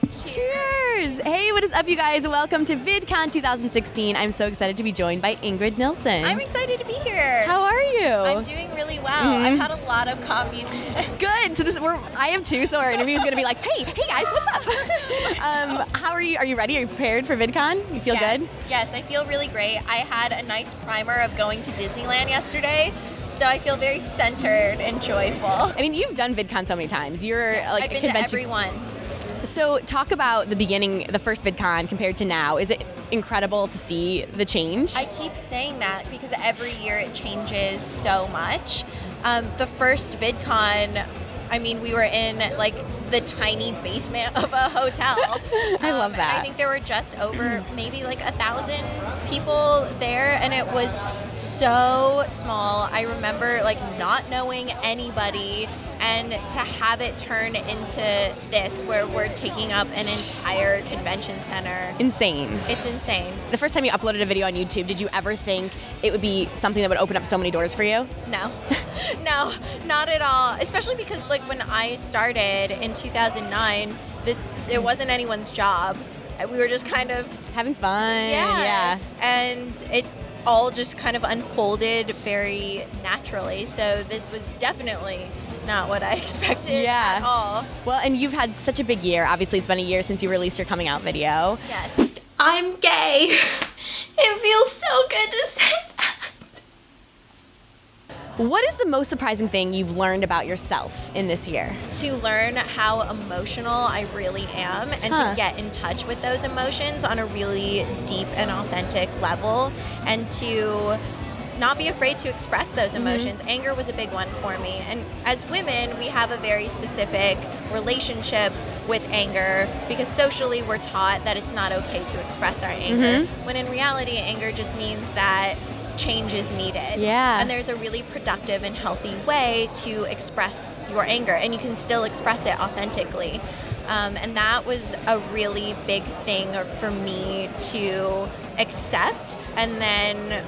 Cheers! Hey, what is up, you guys? Welcome to VidCon 2016. I'm so excited to be joined by Ingrid NIlsen. I'm excited to be here. How are you? I'm doing really well. I've had a lot of coffee today. Good. So I have two, so our interview is going to be like, hey guys, what's up? How are you? Are you ready? Are you prepared for VidCon? You feel good? Yes, I feel really great. I had a nice primer of going to Disneyland yesterday. So I feel very centered and joyful. I mean, you've done VidCon so many times. You're like I've been a convention. to every one. So talk about the beginning, the first VidCon compared to now. Is it incredible to see the change? I keep saying that because every year it changes so much. The first VidCon, I mean, we were in like the tiny basement of a hotel. I love that. And I think there were just over maybe like 1,000 people there, and it was so small. I remember like not knowing anybody, and to have it turn into this where we're taking up an entire convention center. Insane. It's insane. The first time you uploaded a video on YouTube, did you ever think it would be something that would open up so many doors for you? No. No, not at all. Especially because like when I started in 2009, it wasn't anyone's job. We were just kind of having fun. Yeah. And it all just kind of unfolded very naturally. So this was definitely not what I expected at all. Well, and you've had such a big year. Obviously, it's been a year since you released your coming out video. Yes. I'm gay. It feels so good to say that. What is the most surprising thing you've learned about yourself in this year? To learn how emotional I really am and to get in touch with those emotions on a really deep and authentic level, and to not be afraid to express those emotions. Anger was a big one for me. And as women, we have a very specific relationship with anger because socially we're taught that it's not okay to express our anger, when in reality, anger just means that change is needed. Yeah. And there's a really productive and healthy way to express your anger, and you can still express it authentically. And that was a really big thing for me to accept and then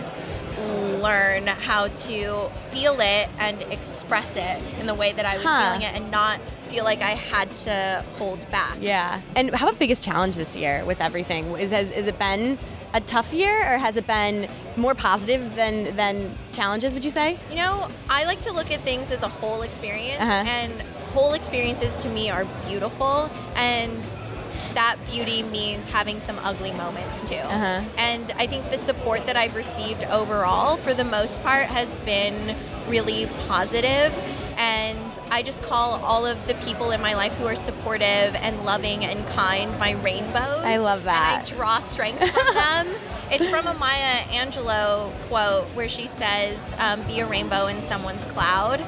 learn how to feel it and express it in the way that I was feeling it, and not feel like I had to hold back. Yeah. And how about biggest challenge this year with everything? Has it been a tough year, or has it been more positive than challenges, would you say? You know, I like to look at things as a whole experience, and whole experiences to me are beautiful, and that beauty means having some ugly moments too. And I think the support that I've received overall, for the most part, has been really positive. And I just call all of the people in my life who are supportive and loving and kind my rainbows. I love that. And I draw strength from them. It's from a Maya Angelou quote where she says, be a rainbow in someone's cloud.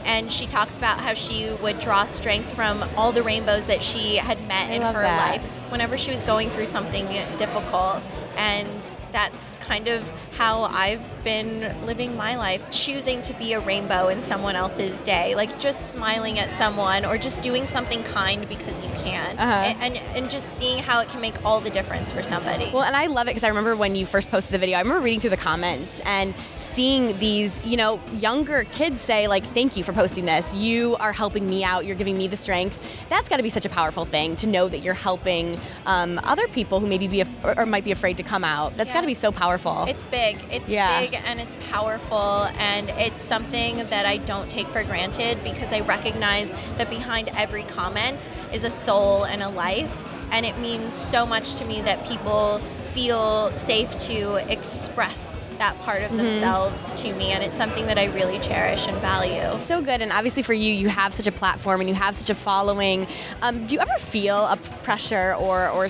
And she talks about how she would draw strength from all the rainbows that she had met in her life whenever she was going through something difficult. And that's kind of how I've been living my life, choosing to be a rainbow in someone else's day, like just smiling at someone or just doing something kind because you can, and just seeing how it can make all the difference for somebody. Well, and I love it because I remember when you first posted the video, I remember reading through the comments and seeing these, younger kids say, like, thank you for posting this. You are helping me out. You're giving me the strength. That's got to be such a powerful thing to know that you're helping other people who maybe or might be afraid to come out. That's got to be so powerful. It's big. It's big and it's powerful, and it's something that I don't take for granted because I recognize that behind every comment is a soul and a life, and it means so much to me that people feel safe to express that part of themselves to me, and it's something that I really cherish and value. So good, and obviously for you have such a platform and you have such a following. Do you ever feel a pressure or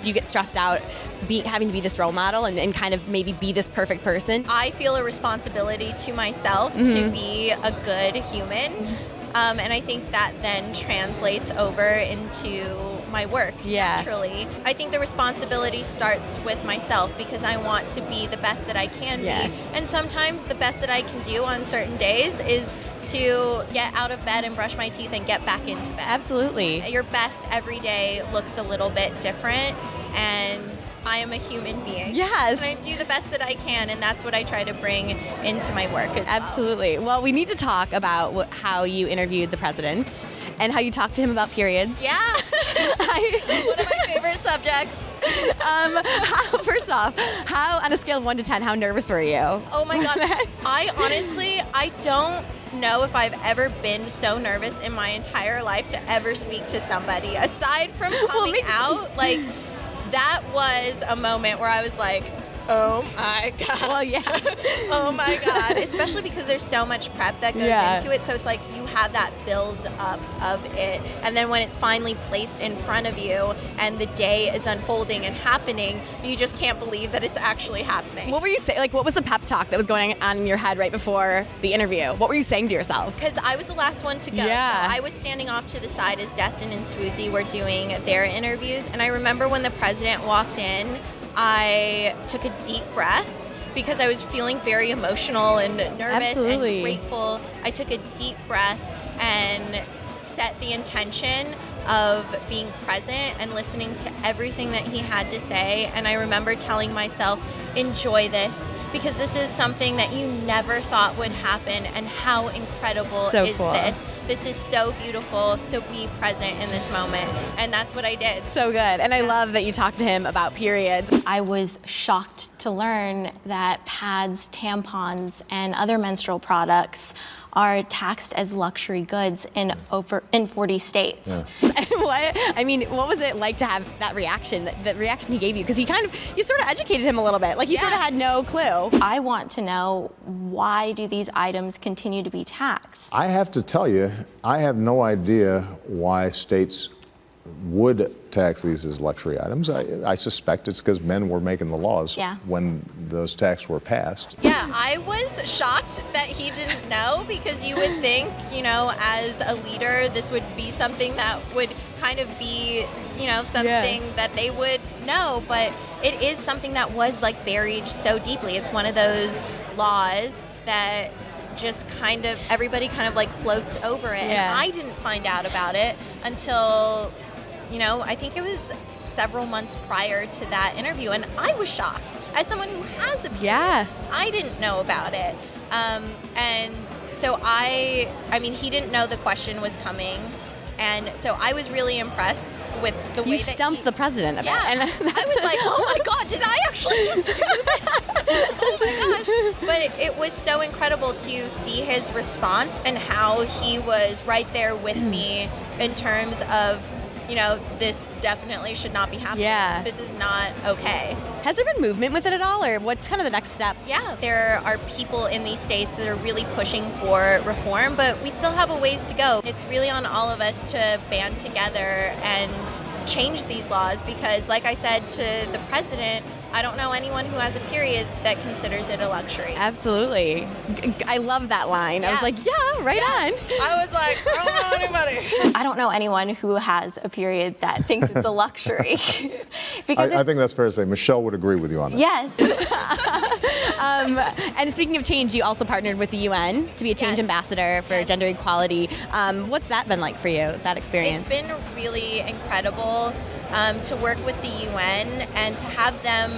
do you get stressed out having to be this role model and kind of maybe be this perfect person? I feel a responsibility to myself to be a good human, and I think that then translates over into my work naturally. I think the responsibility starts with myself because I want to be the best that I can be. And sometimes the best that I can do on certain days is to get out of bed and brush my teeth and get back into bed. Absolutely. Your best every day looks a little bit different, and I am a human being. Yes. And I do the best that I can, and that's what I try to bring into my work as well. Absolutely. Well, we need to talk about how you interviewed the president and how you talked to him about periods. Yeah. What am subjects. First off, how on a scale of 1 to 10, how nervous were you? Oh my God. I don't know if I've ever been so nervous in my entire life to ever speak to somebody. Aside from coming out, like that was a moment where I was like, oh my God. Well, yeah. Oh my God. Especially because there's so much prep that goes into it. So it's like you have that build up of it. And then when it's finally placed in front of you and the day is unfolding and happening, you just can't believe that it's actually happening. What were you saying? Like, what was the pep talk that was going on in your head right before the interview? What were you saying to yourself? Because I was the last one to go. Yeah. So I was standing off to the side as Destin and Swoozie were doing their interviews. And I remember when the president walked in, I took a deep breath because I was feeling very emotional and nervous and grateful. I took a deep breath and set the intention of being present and listening to everything that he had to say. And I remember telling myself, enjoy this, because this is something that you never thought would happen, and how incredible is this? This is so beautiful, so be present in this moment. And that's what I did. So good. And I love that you talked to him about periods. I was shocked to learn that pads, tampons, and other menstrual products are taxed as luxury goods in 40 states. Yeah. What was it like to have that reaction, the reaction he gave you? Because you sort of educated him a little bit. Like he sort of had no clue. I want to know, why do these items continue to be taxed? I have to tell you, I have no idea why states would tax these as luxury items. I suspect it's because men were making the laws when those taxes were passed. Yeah, I was shocked that he didn't know, because you would think, as a leader, this would be something that would kind of be, something that they would know, but it is something that was like buried so deeply. It's one of those laws that just everybody like floats over it. And I didn't find out about it until, I think it was several months prior to that interview, and I was shocked. As someone who has a period, I didn't know about it. And so he didn't know the question was coming, and so I was really impressed with the way you stumped the president a bit. And I was like, oh my God, did I actually just do this? Oh my gosh. But it was so incredible to see his response and how he was right there with me in terms of, this definitely should not be happening. Yeah. This is not okay. Has there been movement with it at all, or what's kind of the next step? Yeah, there are people in these states that are really pushing for reform, but we still have a ways to go. It's really on all of us to band together and change these laws, because like I said to the president, I don't know anyone who has a period that considers it a luxury. Absolutely. I love that line. I was like, right on. I was like, I don't know anybody. I don't know anyone who has a period that thinks it's a luxury. Because I think that's fair to say. Michelle would agree with you on that. Yes. And speaking of change, you also partnered with the UN to be a change ambassador for gender equality. What's that been like for you, that experience? It's been really incredible to work with the UN and to have them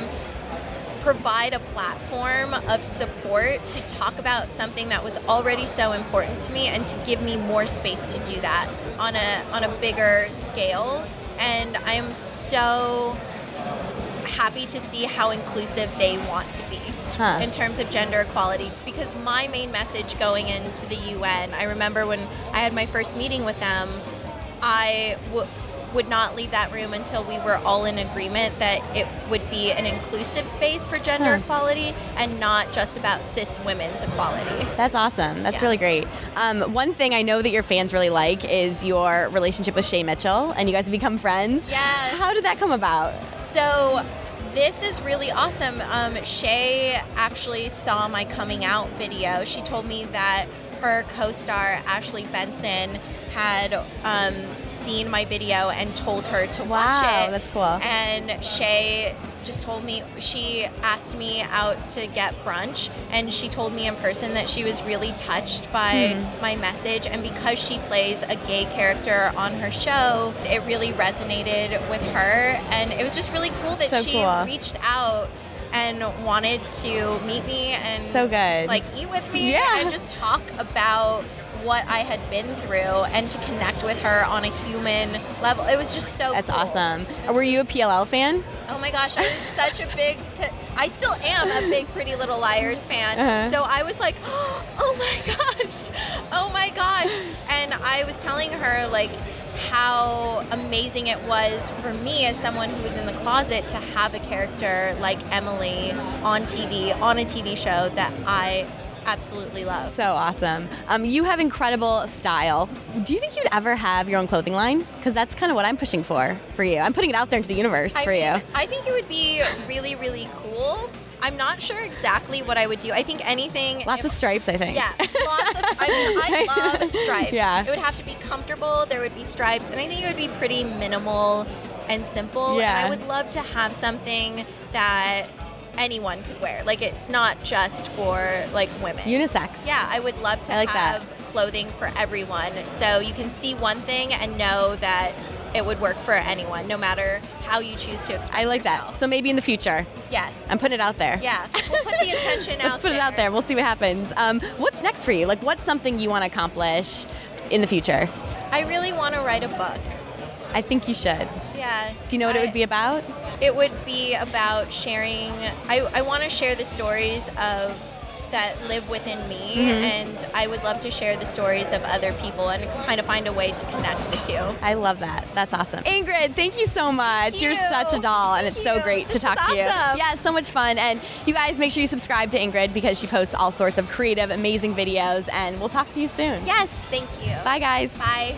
provide a platform of support to talk about something that was already so important to me, and to give me more space to do that on a bigger scale. And I am so happy to see how inclusive they want to be in terms of gender equality, because my main message going into the UN, I remember when I had my first meeting with them, I would not leave that room until we were all in agreement that it would be an inclusive space for gender equality and not just about cis women's equality. That's awesome. That's really great. One thing I know that your fans really like is your relationship with Shay Mitchell, and you guys have become friends. Yeah. How did that come about? So this is really awesome. Shay actually saw my coming out video. She told me that her co-star Ashley Benson had seen my video and told her to watch it. Wow, that's cool. And Shay just told me, she asked me out to get brunch, and she told me in person that she was really touched by my message, and because she plays a gay character on her show, it really resonated with her, and it was just really cool that she reached out and wanted to meet me and so good. like eat with me and just talk about what I had been through and to connect with her on a human level. It was just so That's cool. awesome. Were you a PLL fan? Oh my gosh, I was such a big, I still am a big Pretty Little Liars fan. So I was like, oh my gosh. And I was telling her like how amazing it was for me as someone who was in the closet to have a character like Emily on TV, on a TV show that I absolutely love. So awesome. You have incredible style. Do you think you'd ever have your own clothing line? Because that's kind of what I'm pushing for you. I'm putting it out there into the universe for you. I think it would be really, really cool. I'm not sure exactly what I would do. I think anything. Lots of stripes, I think. Yeah, lots of. I love stripes. Yeah. It would have to be comfortable. There would be stripes, and I think it would be pretty minimal and simple. Yeah. And I would love to have something that anyone could wear. Like it's not just for like women. Unisex. Yeah, I would love to have clothing for everyone, so you can see one thing and know that it would work for anyone, no matter how you choose to express I like yourself. that. So maybe in the future. Yes. I'm putting it out there. Yeah, we'll put the attention out there. Let's put it out there. We'll see what happens. What's next for you? Like, what's something you want to accomplish in the future? I really want to write a book. I think you should. Yeah. Do you know what it would be about? It would be about sharing. I want to share the stories of that live within me, and I would love to share the stories of other people and kind of find a way to connect the two. I love that. That's awesome. Ingrid, thank you so much. Thank You're you. such a doll, and it's so great to talk to you. Awesome. Yeah, so much fun. And you guys, make sure you subscribe to Ingrid because she posts all sorts of creative, amazing videos, and we'll talk to you soon. Yes, thank you. Bye, guys. Bye.